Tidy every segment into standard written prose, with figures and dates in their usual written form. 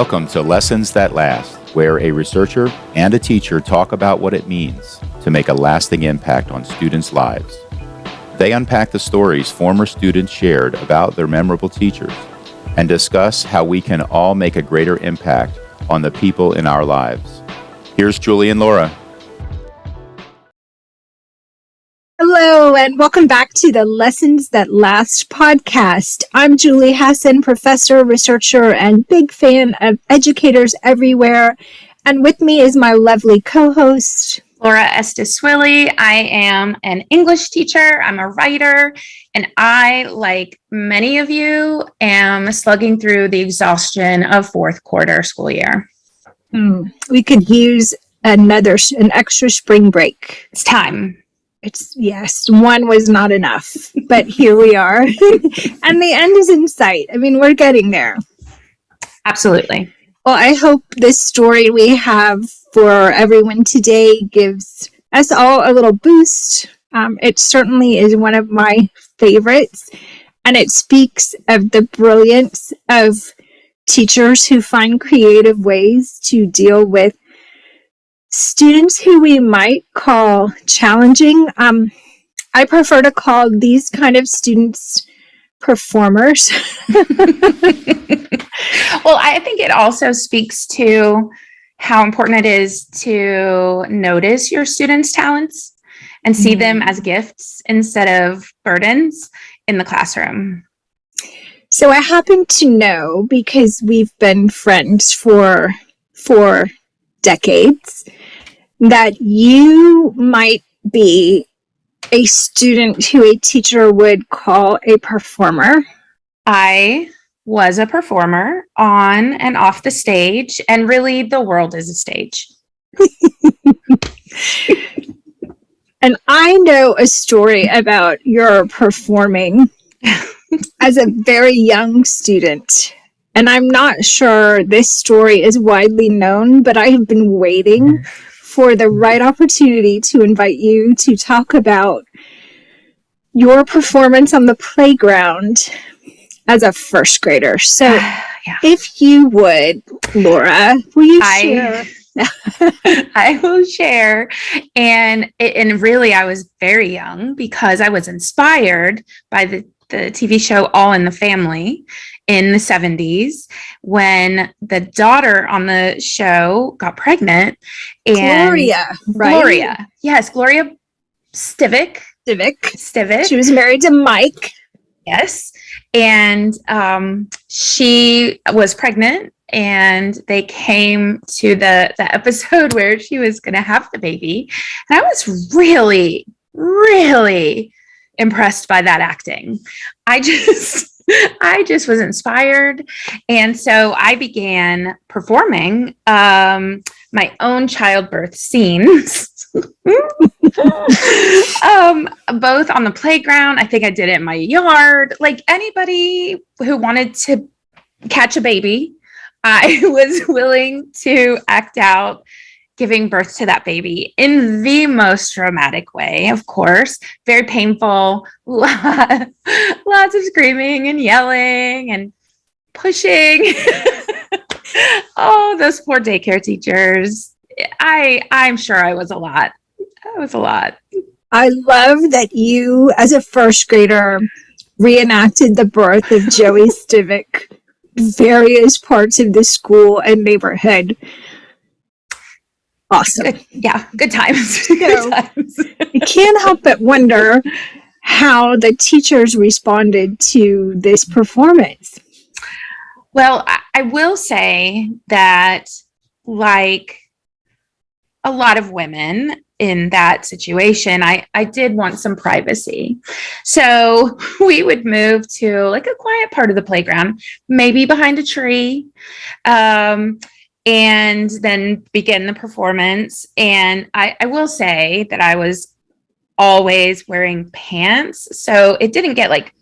Welcome to Lessons That Last, where a researcher and a teacher talk about what it means to make a lasting impact on students' lives. They unpack the stories former students shared about their memorable teachers and discuss how we can all make a greater impact on the people in our lives. Here's Julie and Laura. Hello, and welcome back to the Lessons That Last podcast. I'm Julie Hassan, professor, researcher, and big fan of educators everywhere. And with me is my lovely co-host, Laura Estes-Swilly. I am an English teacher, I'm a writer, and I, like many of you, am slugging through the exhaustion of fourth quarter school year. We could use an extra spring break. It's time. Yes, one was not enough, but here we are. And the end is in sight. I mean, we're getting there. Absolutely. Well, I hope this story we have for everyone today gives us all a little boost. It certainly is one of my favorites, and it speaks of the brilliance of teachers who find creative ways to deal with students who we might call challenging. I prefer to call these kind of students performers. Well, I think it also speaks to how important it is to notice your students' talents and see them as gifts instead of burdens in the classroom. So I happen to know, because we've been friends for decades, that you might be a student who a teacher would call a performer. I was a performer on and off the stage, and really the world is a stage. And I know a story about your performing as a very young student. And I'm not sure this story is widely known, but I have been waiting for the right opportunity to invite you to talk about your performance on the playground as a first grader. So If you would, Laura, will you share? I will share. And really, I was very young because I was inspired by the TV show All in the Family in the 70s, when the daughter on the show got pregnant. And Gloria, right? Gloria. Yes, Gloria Stivic. She was married to Mike. Yes. And she was pregnant, and they came to the episode where she was going to have the baby. And I was really, really impressed by that acting. I just was inspired. And so I began performing my own childbirth scenes, both on the playground. I think I did it in my yard. Like anybody who wanted to catch a baby, I was willing to act out giving birth to that baby in the most dramatic way, of course. Very painful, lots of screaming and yelling and pushing. Oh, those poor daycare teachers. I'm sure I was a lot. I love that you, as a first grader, reenacted the birth of Joey Stivic, various parts of the school and neighborhood. Awesome. Good times. I can't help but wonder how the teachers responded to this performance. Well, I will say that, like a lot of women in that situation, I did want some privacy. So we would move to like a quiet part of the playground, maybe behind a tree, and then begin the performance. And I will say that I was always wearing pants, so it didn't get like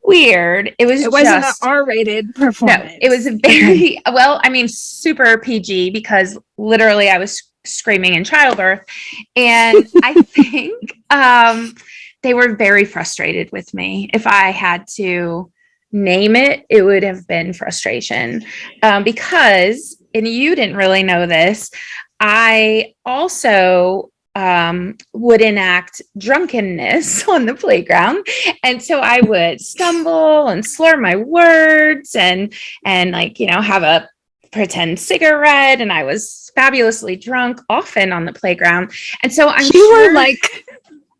weird. It wasn't an R-rated performance. No, it was very super PG, because literally I was screaming in childbirth. And I think they were very frustrated with me if I had to name it, it would have been frustration. Because, and you didn't really know this, I also would enact drunkenness on the playground. And so I would stumble and slur my words and like, have a pretend cigarette, and I was fabulously drunk often on the playground. And so you were like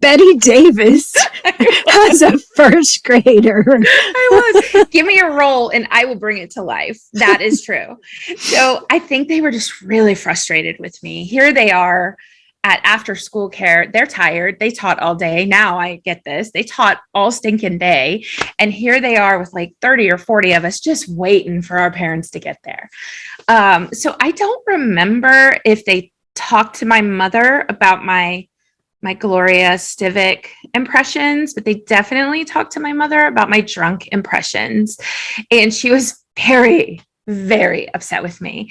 Betty Davis as a first grader. I was. Give me a role and I will bring it to life. That is true. So I think they were just really frustrated with me. Here they are at after school care. They're tired. They taught all day. Now I get this. They taught all stinking day. And here they are with like 30 or 40 of us just waiting for our parents to get there. So I don't remember if they talked to my mother about my Gloria Stivic impressions, but they definitely talked to my mother about my drunk impressions. And she was very, very upset with me.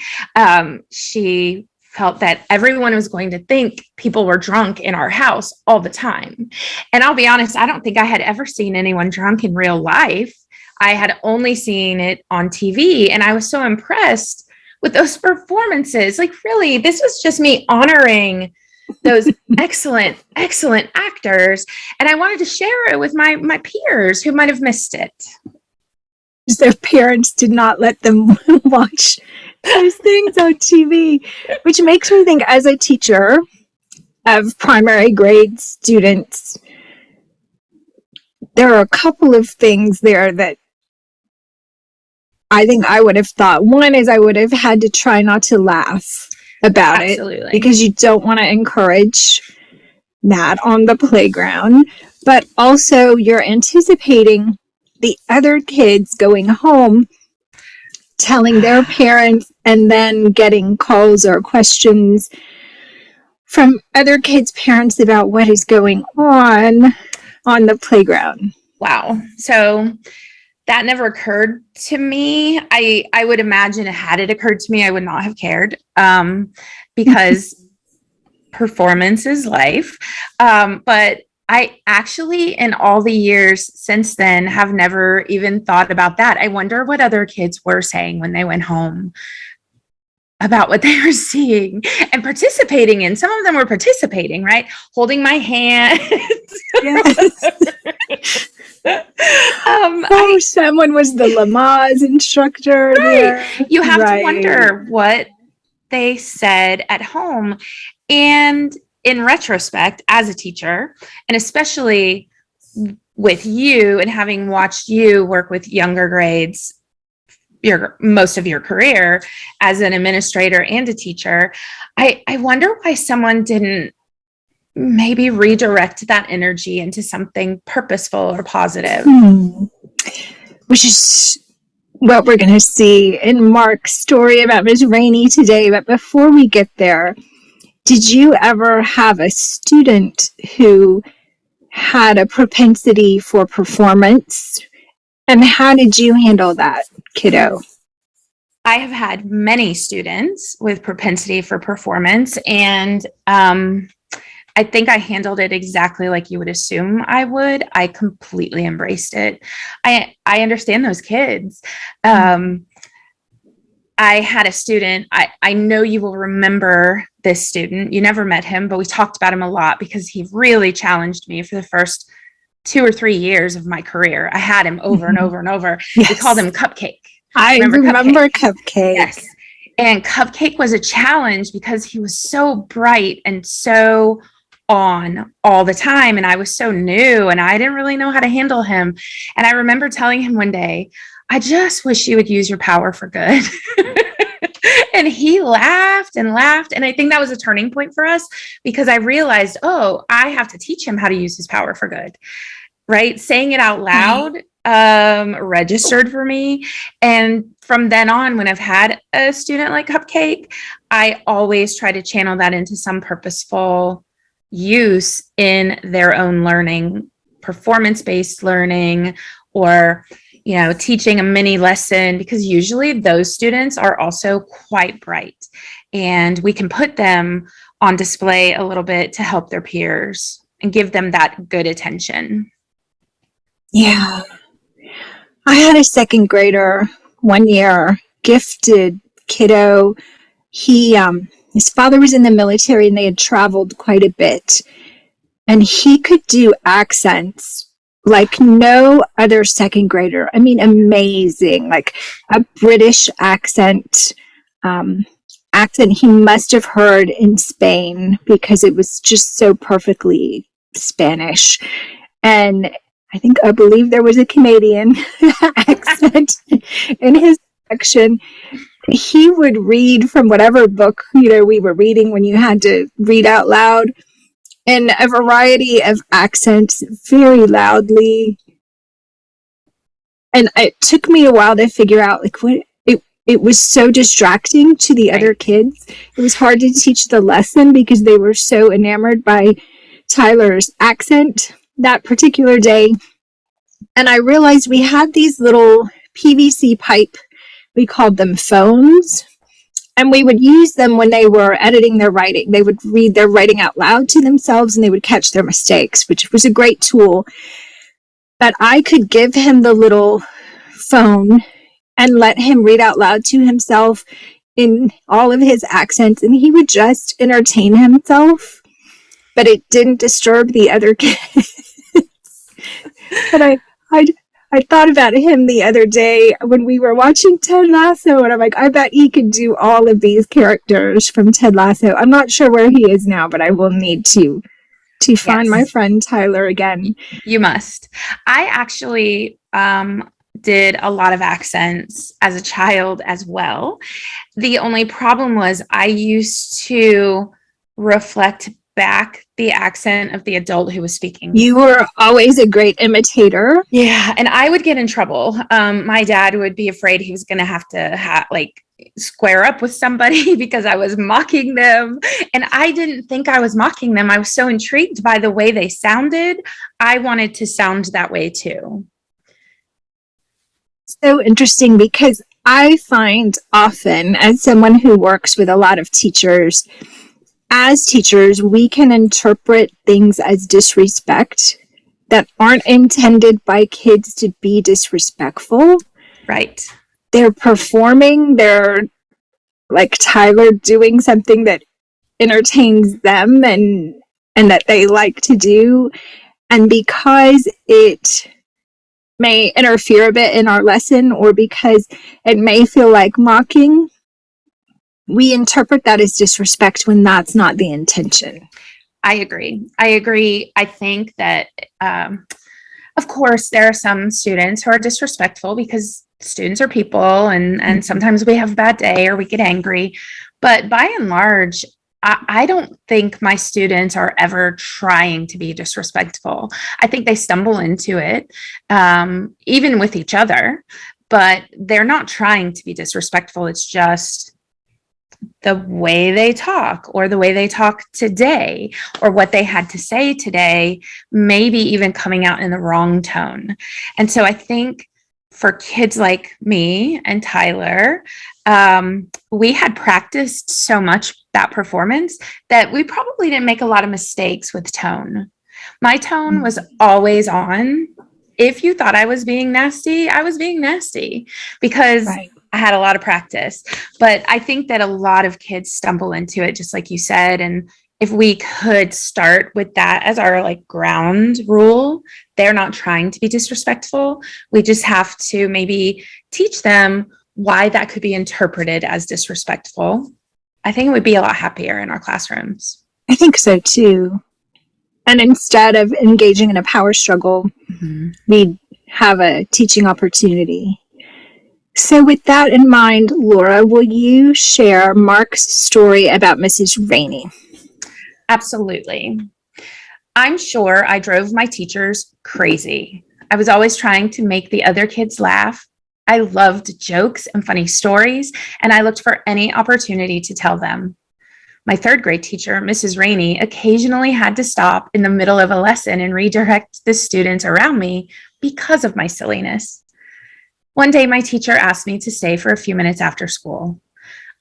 She felt that everyone was going to think people were drunk in our house all the time. And I'll be honest, I don't think I had ever seen anyone drunk in real life. I had only seen it on TV, and I was so impressed with those performances. Like, really, this was just me honoring those excellent actors. And I wanted to share it with my peers who might have missed it. Their parents did not let them watch those things on TV, which makes me think, as a teacher of primary grade students, there are a couple of things there that I think I would have thought. One is I would have had to try not to laugh about it, because you don't want to encourage that on the playground. But also, you're anticipating the other kids going home, telling their parents, and then getting calls or questions from other kids' parents about what is going on the playground. Wow. So that never occurred to me. I would imagine had it occurred to me, I would not have cared, because performance is life. But I actually, in all the years since then, have never even thought about that. I wonder what other kids were saying when they went home about what they were seeing and participating in. Some of them were participating, right? Holding my hand. Yes. Someone was the Lamaze instructor. Right. There. You have to wonder what they said at home. And in retrospect, as a teacher, and especially with you and having watched you work with younger grades most of your career as an administrator and a teacher, I wonder why someone didn't maybe redirect that energy into something purposeful or positive. Which is what we're going to see in Marc's story about Ms. Rainey today. But before we get there, did you ever have a student who had a propensity for performance? And how did you handle that, kiddo? I have had many students with propensity for performance, and I think I handled it exactly like you would assume I would. I completely embraced it. I understand those kids. I had a student, I know you will remember this student. You never met him, but we talked about him a lot because he really challenged me for the first 2 or 3 years of my career. I had him over and over and over. Yes. We called him Cupcake. I remember Cupcake. Yes. And Cupcake was a challenge because he was so bright and so on all the time. And I was so new and I didn't really know how to handle him. And I remember telling him one day, I just wish you would use your power for good. And he laughed and laughed. And I think that was a turning point for us because I realized, oh, I have to teach him how to use his power for good. Right? Saying it out loud registered for me. And from then on, when I've had a student like Cupcake, I always try to channel that into some purposeful use in their own learning, performance-based learning, or teaching a mini lesson, because usually those students are also quite bright and we can put them on display a little bit to help their peers and give them that good attention. Yeah. I had a second grader one year, gifted kiddo. His father was in the military and they had traveled quite a bit. And he could do accents like no other second grader. I mean, amazing. Like a British accent he must have heard in Spain because it was just so perfectly Spanish. And I believe there was a Canadian accent in his section. He would read from whatever book, we were reading when you had to read out loud in a variety of accents very loudly. And it took me a while to figure out like what it was so distracting to the other kids. It was hard to teach the lesson because they were so enamored by Tyler's accent that particular day. And I realized we had these little PVC pipe, we called them phones, and we would use them when they were editing their writing. They would read their writing out loud to themselves and they would catch their mistakes, which was a great tool. But I could give him the little phone and let him read out loud to himself in all of his accents, and he would just entertain himself, but it didn't disturb the other kids. But I thought about him the other day when we were watching Ted Lasso, and I'm like, I bet he could do all of these characters from Ted Lasso. I'm not sure where he is now, but I will need to find my friend Tyler again. You must. I actually did a lot of accents as a child as well. The only problem was I used to reflect back the accent of the adult who was speaking. You were always a great imitator. Yeah, and I would get in trouble. My dad would be afraid he was going to have to square up with somebody because I was mocking them. And I didn't think I was mocking them. I was so intrigued by the way they sounded. I wanted to sound that way too. So interesting, because I find often, as someone who works with a lot of teachers, as teachers, we can interpret things as disrespect that aren't intended by kids to be disrespectful. Right. They're performing, they're like Tyler doing something that entertains them and that they like to do. And because it may interfere a bit in our lesson, or because it may feel like mocking, we interpret that as disrespect when that's not the intention. I agree. I think that, of course, there are some students who are disrespectful because students are people and sometimes we have a bad day or we get angry. But by and large, I don't think my students are ever trying to be disrespectful. I think they stumble into it, even with each other, but they're not trying to be disrespectful. It's just the way they talk or the way they talk today or what they had to say today, maybe even coming out in the wrong tone. And so I think for kids like me and Tyler, we had practiced so much that performance that we probably didn't make a lot of mistakes with tone. My tone was always on. If you thought I was being nasty, I was being nasty because I had a lot of practice. But I think that a lot of kids stumble into it, just like you said. And if we could start with that as our ground rule, they're not trying to be disrespectful. We just have to maybe teach them why that could be interpreted as disrespectful. I think it would be a lot happier in our classrooms. I think so too. And instead of engaging in a power struggle, we'd have a teaching opportunity. So with that in mind, Laura, will you share Marc's story about Mrs. Rainey? Absolutely. I'm sure I drove my teachers crazy. I was always trying to make the other kids laugh. I loved jokes and funny stories, and I looked for any opportunity to tell them. My third grade teacher, Mrs. Rainey, occasionally had to stop in the middle of a lesson and redirect the students around me because of my silliness. One day, my teacher asked me to stay for a few minutes after school.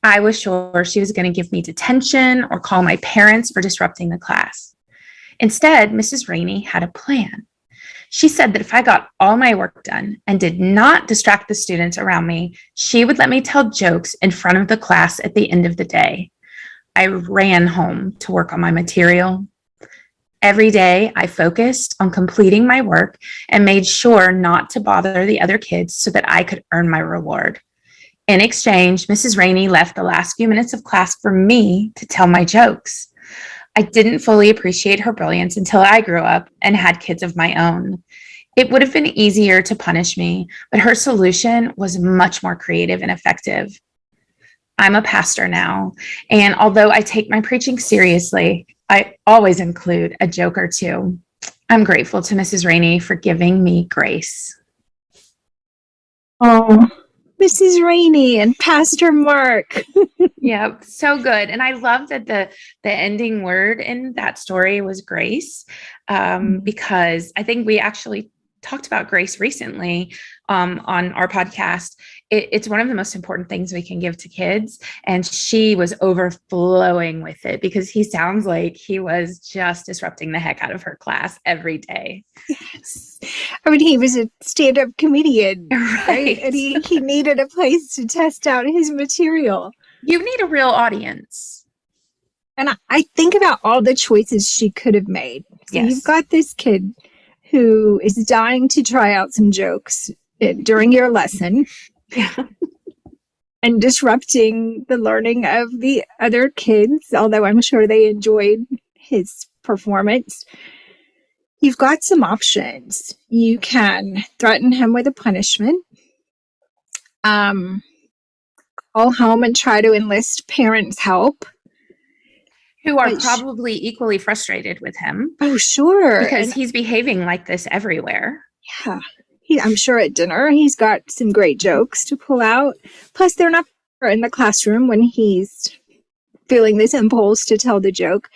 I was sure she was going to give me detention or call my parents for disrupting the class. Instead, Mrs. Rainey had a plan. She said that if I got all my work done and did not distract the students around me, she would let me tell jokes in front of the class at the end of the day. I ran home to work on my material. Every day, I focused on completing my work and made sure not to bother the other kids so that I could earn my reward. In exchange, Mrs. Rainey left the last few minutes of class for me to tell my jokes. I didn't fully appreciate her brilliance until I grew up and had kids of my own. It would have been easier to punish me, but her solution was much more creative and effective. I'm a pastor now, and although I take my preaching seriously, I always include a joke or two. I'm grateful to Mrs. Rainey for giving me grace. Oh, Mrs. Rainey and Pastor Marc. Yeah, so good. And I love that the ending word in that story was grace, because I think we actually talked about grace recently on our podcast. It's one of the most important things we can give to kids. And she was overflowing with it because he sounds like he was just disrupting the heck out of her class every day. Yes. I mean, he was a stand-up comedian, right? Right. And he needed a place to test out his material. You need a real audience. And I think about all the choices she could have made. So Yes. you've got this kid who is dying to try out some jokes during your lesson. Yeah. And disrupting the learning of the other kids, although I'm sure they enjoyed his performance. You've got some options. You can threaten him with a punishment, call home and try to enlist parents' help. Who are probably equally frustrated with him. Oh, sure. Because he's behaving like this everywhere. Yeah. I'm sure at dinner he's got some great jokes to pull out. Plus, they're not in the classroom when he's feeling this impulse to tell the joke.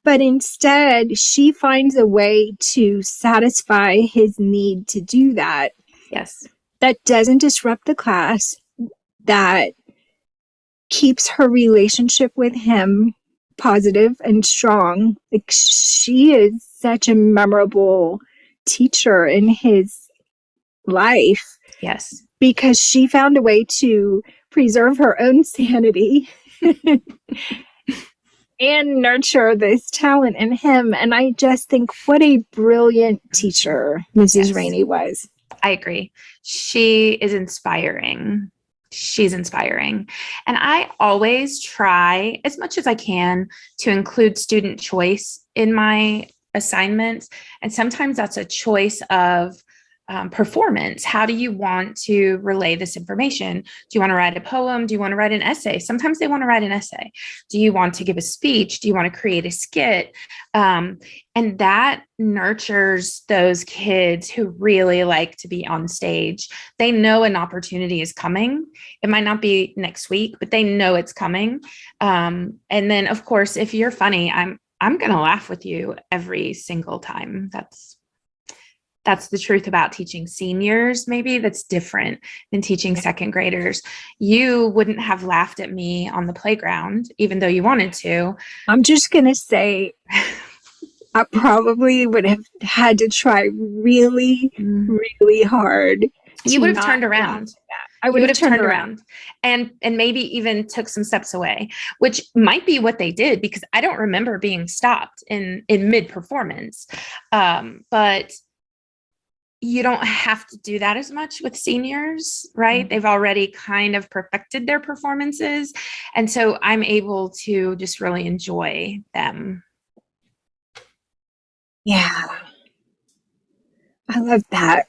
But instead, she finds a way to satisfy his need to do that. Yes. That doesn't disrupt the class, that keeps her relationship with him positive and strong. Like, she is such a memorable teacher in his life. Yes. Because she found a way to preserve her own sanity and nurture this talent in him. And I just think what a brilliant teacher Mrs. Rainey was. I agree. She is inspiring. She's inspiring. And I always try as much as I can to include student choice in my assignments. And sometimes that's a choice of performance. How do you want to relay this information? Do you want to write a poem? Do you want to write an essay? Sometimes they want to write an essay. Do you want to give a speech? Do you want to create a skit? And that nurtures those kids who really like to be on stage. They know an opportunity is coming. It might not be next week, but they know it's coming. And then, of course, if you're funny, I'm going to laugh with you every single time. That's the truth about teaching seniors. Maybe that's different than teaching second graders. You wouldn't have laughed at me on the playground, even though you wanted to. I'm just going to say, I probably would have had to try really, really hard. You would have turned around. I would have turned around. And maybe even took some steps away, which might be what they did, because I don't remember being stopped in mid-performance. But you don't have to do that as much with seniors, right? They've already kind of perfected their performances. And so I'm able to just really enjoy them. Yeah. I love that.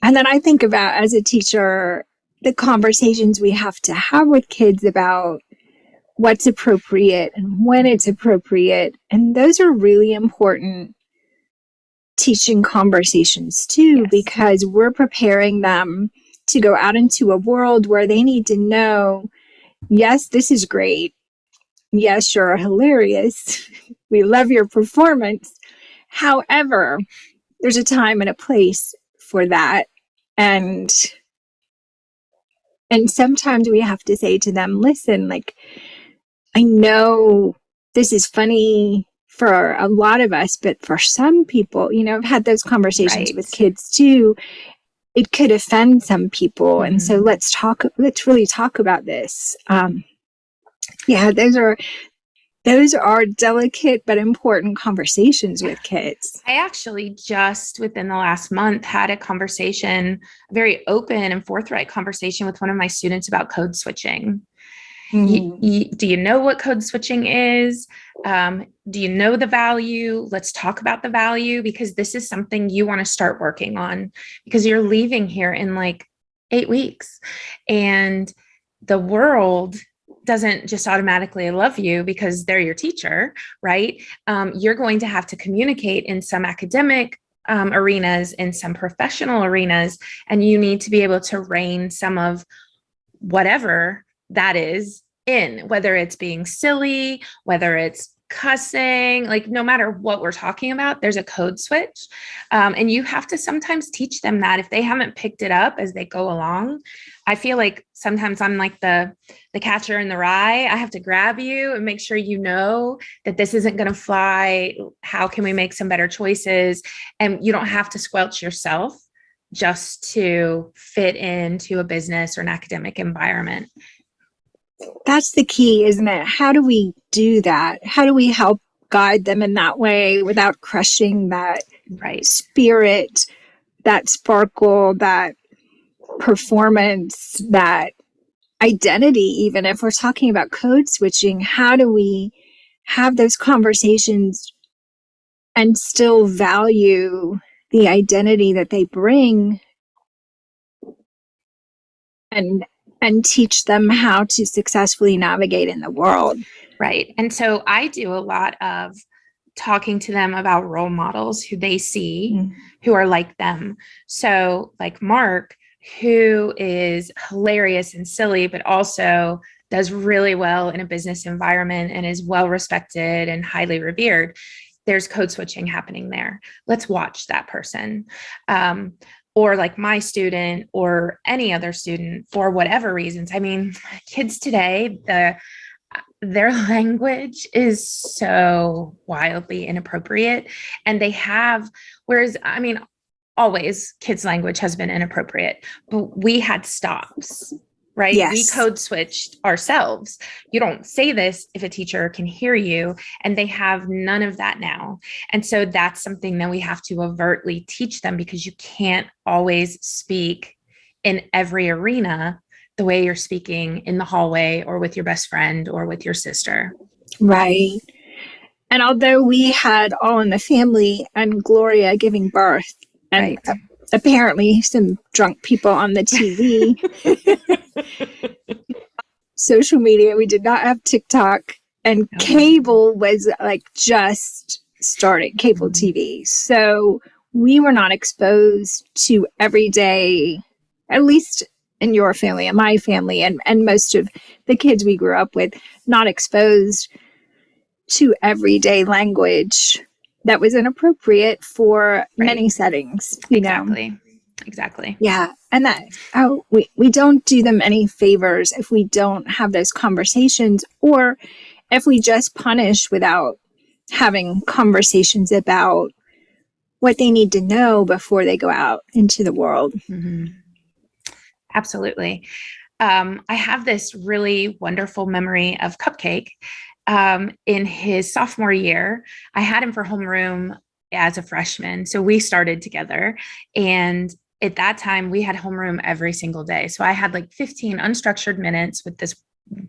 And then I think about, as a teacher, the conversations we have to have with kids about what's appropriate and when it's appropriate. And those are really important teaching conversations too, yes, because we're preparing them to go out into a world where they need to know, yes, this is great. Yes, you're hilarious. We love your performance. However, there's a time and a place for that. And sometimes we have to say to them, listen, like, I know this is funny for a lot of us, but for some people, you know, I've had those conversations Right. with kids too. It could offend some people. And so Mhm. let's really talk about this. Yeah, those are delicate but important conversations with kids. I actually just within the last month had a conversation, a very open and forthright conversation with one of my students about code switching. Do you know what code switching is? Do you know the value? Let's talk about the value, because this is something you want to start working on, because you're leaving here in like 8 weeks, and the world doesn't just automatically love you because they're your teacher, right? You're going to have to communicate in some academic arenas, in some professional arenas, and you need to be able to rein some of whatever that is in, whether it's being silly, whether it's cussing, like no matter what we're talking about, there's a code switch. And you have to sometimes teach them that if they haven't picked it up as they go along. I feel like sometimes I'm like the catcher in the rye. I have to grab you and make sure you know that this isn't going to fly. How can we make some better choices? And you don't have to squelch yourself just to fit into a business or an academic environment. That's the key, isn't it? How do we do that? How do we help guide them in that way without crushing that Right. spirit, that sparkle, that performance, that identity? Even if we're talking about code switching, how do we have those conversations and still value the identity that they bring, and teach them how to successfully navigate in the world? Right. And so I do a lot of talking to them about role models who they see who are like them. So like Marc, who is hilarious and silly, but also does really well in a business environment and is well respected and highly revered. There's code switching happening there. Let's watch that person. Or like my student or any other student for whatever reasons. I mean, kids today, their language is so wildly inappropriate, and they have, whereas, I mean, always kids' language has been inappropriate, but we had stops, right? Yes. We code switched ourselves. You don't say this if a teacher can hear you, and they have none of that now. And so that's something that we have to overtly teach them, because you can't always speak in every arena the way you're speaking in the hallway or with your best friend or with your sister. Right. And although we had All in the Family and Gloria giving birth, and Right. apparently some drunk people on the TV, social media, we did not have TikTok, and cable was like just starting, cable TV. So we were not exposed to everyday, at least in your family and my family, and most of the kids we grew up with, not exposed to everyday language that was inappropriate for many settings, you know? Exactly. Yeah. And that, we don't do them any favors if we don't have those conversations, or if we just punish without having conversations about what they need to know before they go out into the world. Mm-hmm. Absolutely. I have this really wonderful memory of Cupcake. In his sophomore year, I had him for homeroom as a freshman. So we started together, and at that time we had homeroom every single day. So I had like 15 unstructured minutes with this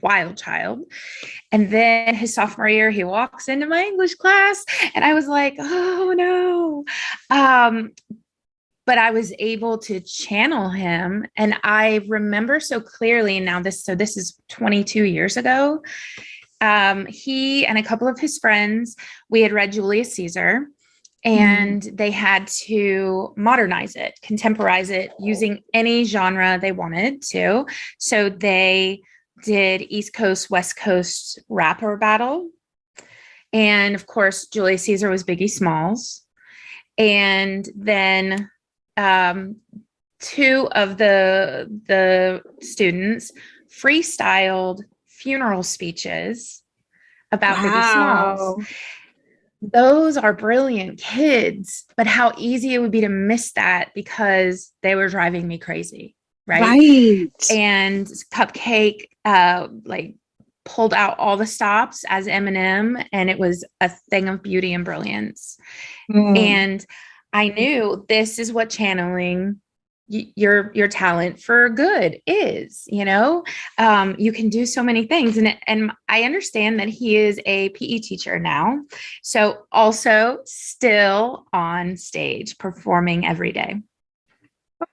wild child. And then his sophomore year, he walks into my English class, and I was like, oh no. But I was able to channel him. And I remember so clearly now this is 22 years ago. He and a couple of his friends, we had read Julius Caesar, and they had to modernize it, contemporize it, using any genre they wanted to. So they did East Coast, West Coast rapper battle. And of course, Julius Caesar was Biggie Smalls. And then two of the students freestyled funeral speeches about Biggie Smalls. those are brilliant kids, but how easy it would be to miss that because they were driving me crazy. Right. Right. And Cupcake, like pulled out all the stops as Eminem, and it was a thing of beauty and brilliance. Mm. And I knew this is what channeling your talent for good is. You can do so many things, and I understand that he is a PE teacher now, so also still on stage performing every day.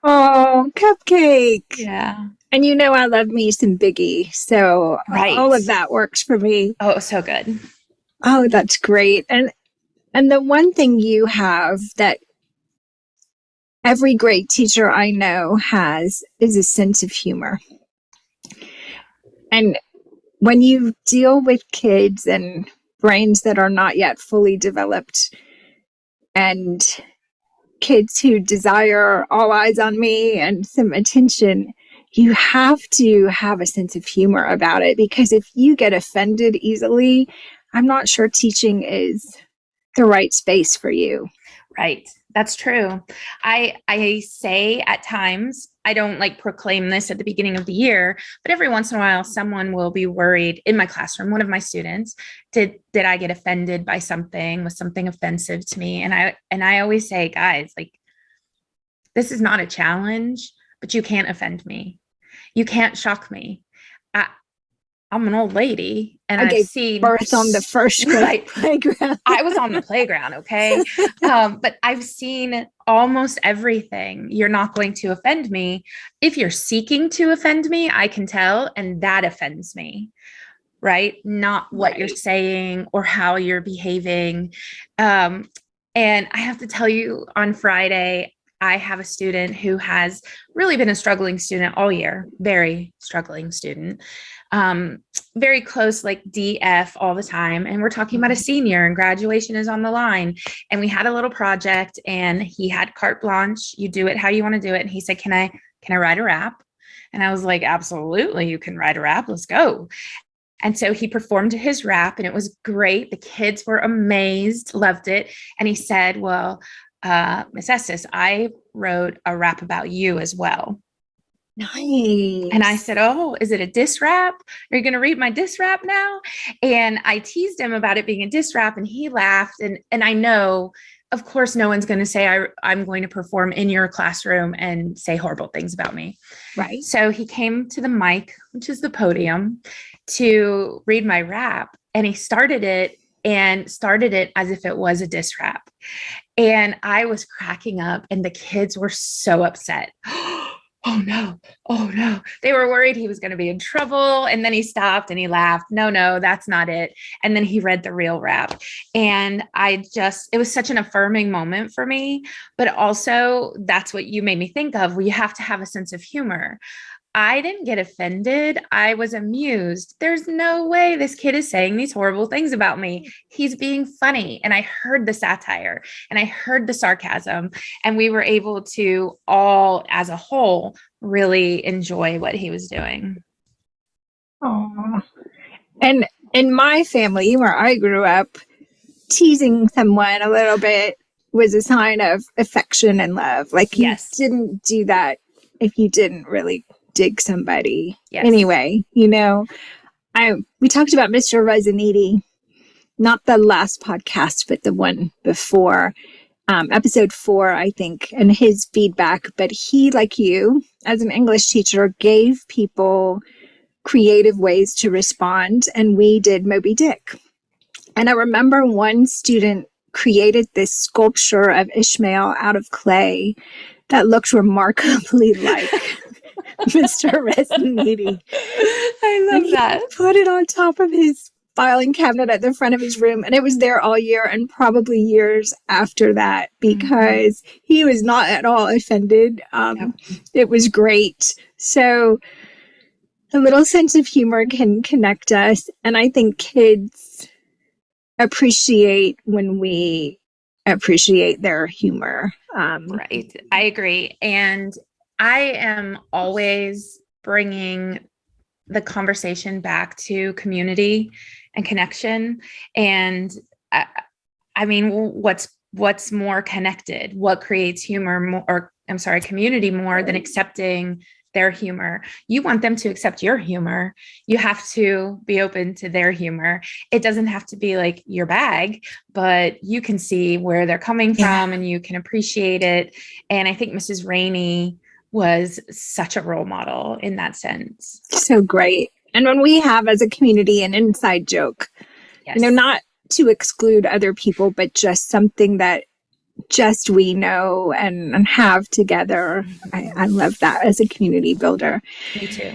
Oh, Cupcake. Yeah. And I love me some Biggie. So Right. all of that works for me. Oh, so good. Oh, that's great. And the one thing you have that every great teacher I know has is a sense of humor. And when you deal with kids and brains that are not yet fully developed and kids who desire all eyes on me and some attention, you have to have a sense of humor about it, because if you get offended easily, I'm not sure teaching is the right space for you. Right. That's true. I say at times, I don't like proclaim this at the beginning of the year, but every once in a while, someone will be worried in my classroom. One of my students, did I get offended by something? Was something offensive to me? And I always say, guys, like, this is not a challenge, but you can't offend me. You can't shock me. I'm an old lady, and I I've gave seen birth on the first grade right. playground. I was on the playground, okay? But I've seen almost everything. You're not going to offend me. If you're seeking to offend me, I can tell, and that offends me, right? Not what you're saying or how you're behaving. And I have to tell you, on Friday, I have a student who has really been a struggling student all year, very struggling student, very close, like DF all the time. And we're talking about a senior and graduation is on the line. And we had a little project and he had carte blanche. You do it how you want to do it. And he said, can I write a rap? And I was like, absolutely, you can write a rap. Let's go. And so he performed his rap and it was great. The kids were amazed, loved it. And he said, well, Miss Estes, I wrote a rap about you as well. Nice. And I said, oh, is it a diss rap? Are you going to read my diss rap now? And I teased him about it being a diss rap and he laughed. And I know, of course, no one's going to say I'm going to perform in your classroom and say horrible things about me. Right. So he came to the mic, which is the podium, to read my rap. And he started it as if it was a diss rap. And I was cracking up and the kids were so upset. Oh no. Oh no. They were worried he was going to be in trouble. And then he stopped and he laughed. No, that's not it. And then he read the real rap. And it was such an affirming moment for me, but also that's what you made me think of. You have to have a sense of humor. I didn't get offended. I was amused. There's no way this kid is saying these horrible things about me. He's being funny. And I heard the satire and I heard the sarcasm, and we were able to all as a whole really enjoy what he was doing. Oh, and in my family where I grew up, teasing someone a little bit was a sign of affection and love. Like you didn't do that if you didn't really dig somebody. Yes. Anyway, we talked about Mr. Resiniti, not the last podcast, but the one before, episode 4, I think, and his feedback. But he, like you, as an English teacher, gave people creative ways to respond, and we did Moby Dick. And I remember one student created this sculpture of Ishmael out of clay that looked remarkably like Mr. Resiniti. I love that. He put it on top of his filing cabinet at the front of his room, and it was there all year and probably years after that, because he was not at all offended. It was great. So a little sense of humor can connect us, and I think kids appreciate when we appreciate their humor. Right. I agree. And I am always bringing the conversation back to community and connection. And I mean, what's more connected? What creates humor community more than accepting their humor? You want them to accept your humor. You have to be open to their humor. It doesn't have to be like your bag, but you can see where they're coming from and you can appreciate it. And I think Mrs. Rainey was such a role model in that sense. So great. And when we have as a community an inside joke, Yes. not to exclude other people, but just something that just we know and have together. I love that as a community builder. Me too.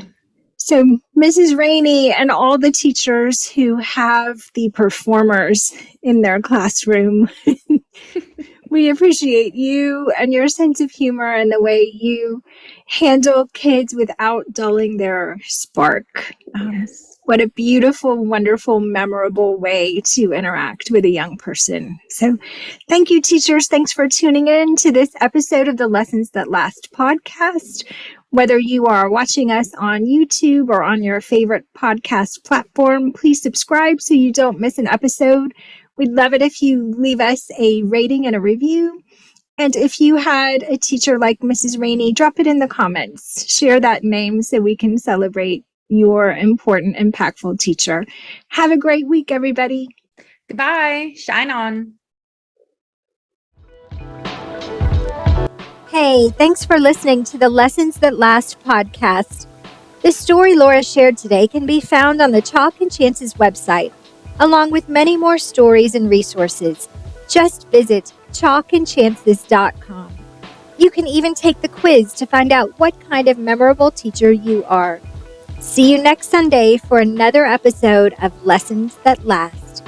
So Mrs. Rainey and all the teachers who have the performers in their classroom, we appreciate you and your sense of humor and the way you handle kids without dulling their spark. Yes. What a beautiful, wonderful, memorable way to interact with a young person. So thank you, teachers. Thanks for tuning in to this episode of the Lessons That Last podcast. Whether you are watching us on YouTube or on your favorite podcast platform, please subscribe so you don't miss an episode. We'd love it if you leave us a rating and a review. And if you had a teacher like Mrs. Rainey, drop it in the comments. Share that name so we can celebrate your important, impactful teacher. Have a great week, everybody. Goodbye. Shine on. Hey, thanks for listening to the Lessons That Last podcast. The story Laura shared today can be found on the Chalk and Chances website, along with many more stories and resources. Just visit chalkandchances.com. You can even take the quiz to find out what kind of memorable teacher you are. See you next Sunday for another episode of Lessons That Last.